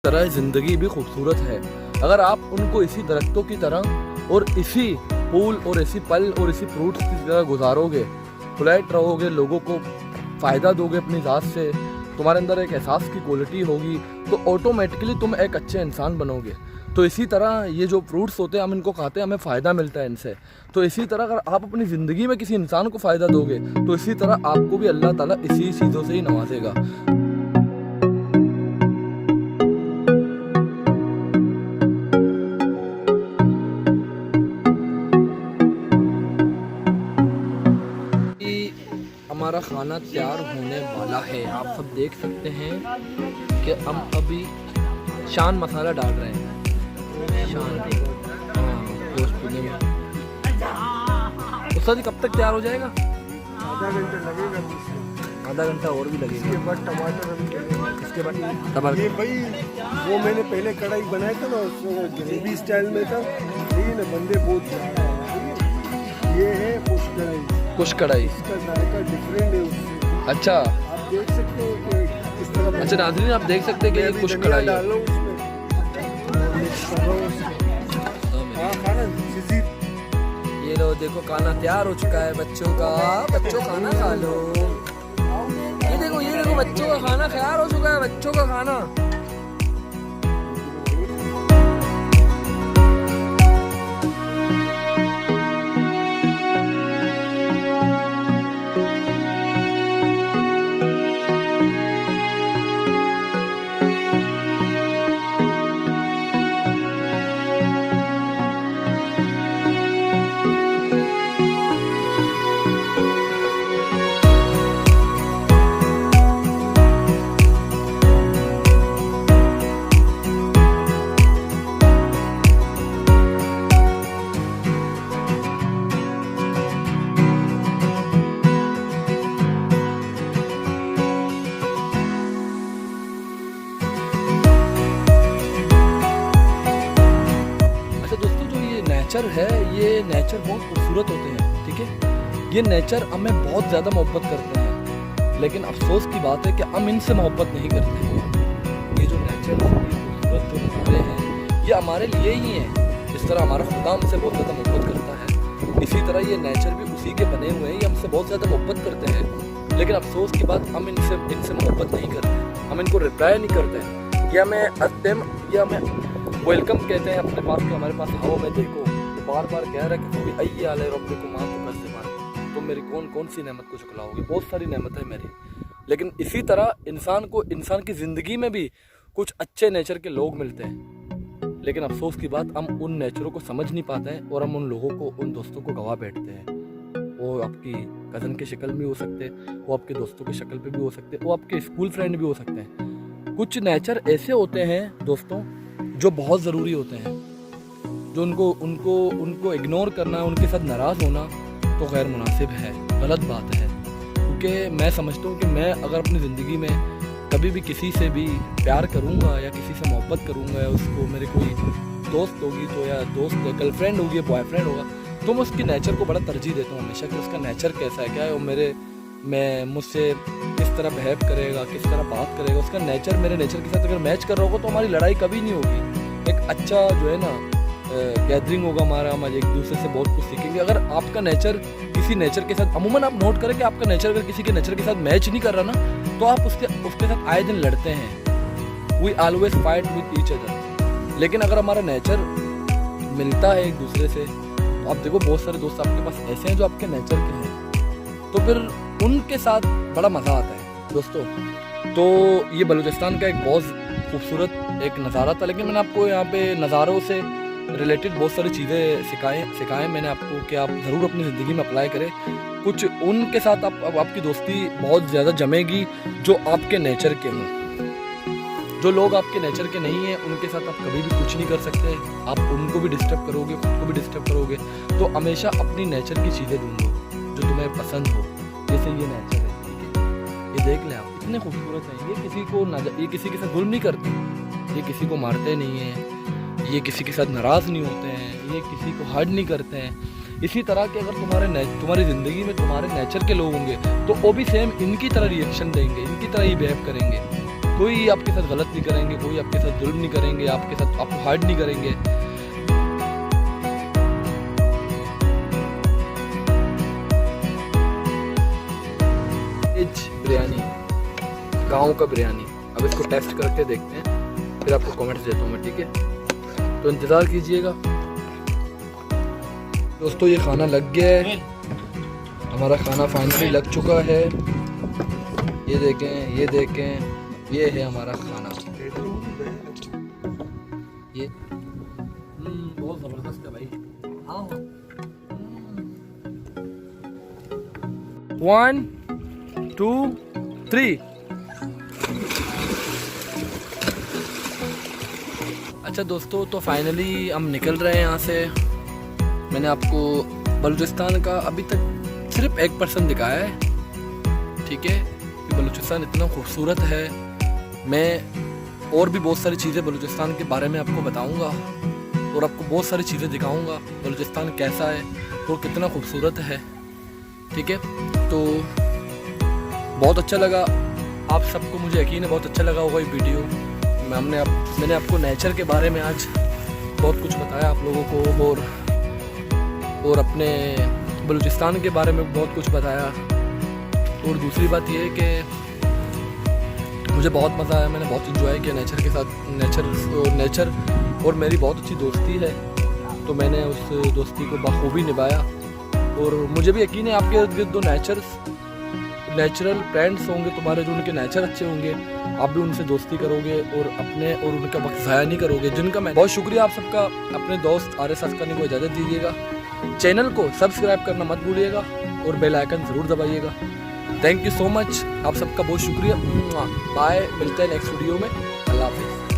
तरह ज़िंदगी भी खूबसूरत है अगर आप उनको इसी दरख्तों की तरह और इसी फूल और इसी पल और इसी फ्रूट्स की तरह गुजारोगे, पोलाइट रहोगे, लोगों को फ़ायदा दोगे अपनी ज़ात से, तुम्हारे अंदर एक एहसास की क्वालिटी होगी, तो ऑटोमेटिकली तुम एक अच्छे इंसान बनोगे। तो इसी तरह ये जो फ्रूट्स होते हैं हम इनको खाते हैं, हमें फ़ायदा मिलता है इनसे। तो इसी तरह अगर आप अपनी ज़िंदगी में किसी इंसान को फ़ायदा दोगे तो इसी तरह आपको भी अल्लाह ताला इसी चीज़ों से ही नवाजेगा। हमारा खाना तैयार होने वाला है, आप सब देख सकते हैं कि हम अभी शान मसाला डाल रहे हैं। शान गोश्त पुणे में उसका कब तक तैयार हो जाएगा? आधा घंटा लगेगा। आधा घंटा और भी लगेगा। इसके बाद टमाटर हम डालेंगे। इसके बाद टमाटर ये भाई वो मैंने पहले कढ़ाई बनाया था ना, उसमें ग्रेवी स्टाइल में था। ये ना बंदे बहुत ज़्यादा हैं। ये है कुछ कढ़ाई। कुछ कढ़ाई इसका जायका डिफरेंट है उससे। अच्छा, आप देख सकते हो कि किस तरह। अच्छा नाज़रीन, आप देख सकते हैं कि ये कुछ कढ़ाई है। डालो उसमें, मिक्स कर रहा हूँ उसमें। हाँ खाना सीधी। ये लो देखो, खाना तैयार हो चुका है बच्चों का। बच्चों खाना खा लो। ये देखो बच्चों का खाना तैयार हो चुका है, बच्चों का खाना। नेचर है, ये नेचर बहुत खूबसूरत होते हैं, ठीक है। ये नेचर हमें बहुत ज़्यादा मोहब्बत करते हैं, लेकिन अफसोस की बात है कि हम इनसे मोहब्बत नहीं करते हैं। ये जो नेचर है, ये खूबसूरत जो नज़ारे हैं, ये हमारे लिए ही हैं। इस तरह हमारा खुदा हमसे बहुत ज़्यादा मोहब्बत करता है, इसी तरह ये नेचर भी उसी के बने हुए हैं। ये हमसे बहुत ज़्यादा मोहब्बत करते हैं, लेकिन अफसोस की बात हम इनसे मोहब्बत नहीं करते, हम इनको रिप्लाई नहीं करते हैं। ये हमें वेलकम कहते हैं अपने पास, कि हमारे पास हवा में देखो, बार बार कह रहा है कि कभी आइए आले रब्बे को माँ तो कैसे मान, तुम मेरी कौन सी नेमत को चुकलाओगे। बहुत सारी नेमत है मेरी, लेकिन इसी तरह इंसान की ज़िंदगी में भी कुछ अच्छे नेचर के लोग मिलते हैं, लेकिन अफसोस की बात हम उन नेचरों को समझ नहीं पाते हैं और हम उन लोगों को, उन दोस्तों को गवा बैठते हैं। वो आपकी कज़न की शक्ल भी हो सकते हैं, वो आपके दोस्तों की शक्ल पे भी हो सकते हैं, वो आपके स्कूल फ्रेंड भी हो सकते हैं। कुछ नेचर ऐसे होते हैं दोस्तों जो बहुत ज़रूरी होते हैं, जो उनको इग्नोर करना, उनके साथ नाराज़ होना तो गैर मुनासिब है, गलत बात है। क्योंकि मैं समझता हूँ कि मैं अगर अपनी ज़िंदगी में कभी भी किसी से भी प्यार करूँगा या किसी से मोहब्बत करूँगा, या उसको मेरे कोई दोस्त होगी तो, या दोस्त गर्लफ्रेंड होगी या बॉयफ्रेंड होगा, तो मैं उसकी नेचर को बड़ा तरजीह देता हूँ हमेशा, कि उसका नेचर कैसा है, क्या है, वो मुझसे किस तरह बिहेव करेगा, किस तरह बात करेगा। उसका नेचर मेरे नेचर के साथ अगर मैच कर रहा होगा तो हमारी लड़ाई कभी नहीं होगी। एक अच्छा जो है ना गैदरिंग होगा हमारा, हम एक दूसरे से बहुत कुछ सीखेंगे। अगर आपका नेचर किसी नेचर के साथ, अमूमन आप नोट करें कि आपका नेचर अगर किसी के नेचर के साथ मैच नहीं कर रहा ना, तो आप उसके साथ आए दिन लड़ते हैं। We always fight with each other. लेकिन अगर हमारा नेचर मिलता है एक दूसरे से, तो आप देखो बहुत सारे दोस्त आपके पास ऐसे हैं जो आपके नेचर के हैं, तो फिर उनके साथ बड़ा मज़ा आता है दोस्तों। तो ये बलूचिस्तान का एक बहुत खूबसूरत एक नज़ारा था, लेकिन मैंने आपको यहाँ पे नज़ारों से रिलेटेड बहुत सारी चीज़ें सिखाएं मैंने आपको, कि आप ज़रूर अपनी ज़िंदगी में अप्लाई करें। कुछ उनके साथ आपकी दोस्ती बहुत ज़्यादा जमेगी जो आपके नेचर के हों। जो लोग आपके नेचर के नहीं हैं उनके साथ आप कभी भी कुछ नहीं कर सकते। आप उनको भी डिस्टर्ब करोगे, खुद को भी डिस्टर्ब करोगे। तो हमेशा अपनी नेचर की चीज़ें ढूंढो जो तुम्हें पसंद हो। जैसे ये नेचर है, ठीक है, ये देख लें आप, इतने खूबसूरत हैं। ये किसी के साथ जुल्म नहीं करते, ये किसी को मारते नहीं हैं, ये किसी के साथ नाराज़ नहीं होते हैं, ये किसी को हर्ट नहीं करते हैं। इसी तरह के अगर तुम्हारी ज़िंदगी में तुम्हारे नेचर के लोग होंगे तो वो भी सेम इनकी तरह रिएक्शन देंगे, इनकी तरह ही बिहेव करेंगे। कोई आपके साथ गलत नहीं करेंगे, कोई आपके साथ जुल्म नहीं करेंगे, आपके साथ आपको हार्ड नहीं करेंगे। बिरयानी, गाँव का बिरयानी, अब इसको टेस्ट करके देखते हैं, फिर आपको कमेंट्स देता हूँ मैं, ठीक है? तो इंतज़ार कीजिएगा दोस्तों। ये खाना लग गया है, हमारा खाना फाइनली लग चुका है। ये देखें, ये देखें, ये है हमारा खाना। ये बहुत ज़बरदस्त है भाई। हाँ 1 2 3। अच्छा दोस्तों, तो फाइनली हम निकल रहे हैं यहाँ से। मैंने आपको बलूचिस्तान का अभी तक सिर्फ 1% दिखाया है, ठीक है? कि बलूचिस्तान इतना खूबसूरत है। मैं और भी बहुत सारी चीज़ें बलूचिस्तान के बारे में आपको बताऊंगा और आपको बहुत सारी चीज़ें दिखाऊंगा, बलूचिस्तान कैसा है और कितना खूबसूरत है, ठीक है? तो बहुत अच्छा लगा आप सबको, मुझे यकीन है बहुत अच्छा लगा होगा ये वीडियो। मैंने आपको नेचर के बारे में आज बहुत कुछ बताया आप लोगों को, और अपने बलूचिस्तान के बारे में बहुत कुछ बताया। और दूसरी बात ये है कि मुझे बहुत मज़ा आया, मैंने बहुत इंजॉय किया नेचर के साथ। नेचर और मेरी बहुत अच्छी दोस्ती है, तो मैंने उस दोस्ती को बखूबी निभाया। और मुझे भी यकीन है आपके इर्द गिर्द जो नेचुरल फ्रेंड्स होंगे तुम्हारे, जो उनके नेचर अच्छे होंगे, आप भी उनसे दोस्ती करोगे और अपने और उनका वक्त ज़ाया नहीं करोगे, जिनका मैं बहुत शुक्रिया आप सबका। अपने दोस्त RSS करने को इजाज़त दीजिएगा, चैनल को सब्सक्राइब करना मत भूलिएगा और बेल आइकन ज़रूर दबाइएगा। थैंक यू सो मच, आप सबका बहुत शुक्रिया। बाय, मिलते हैं नेक्स्ट वीडियो में। अल्लाह हाफिज़।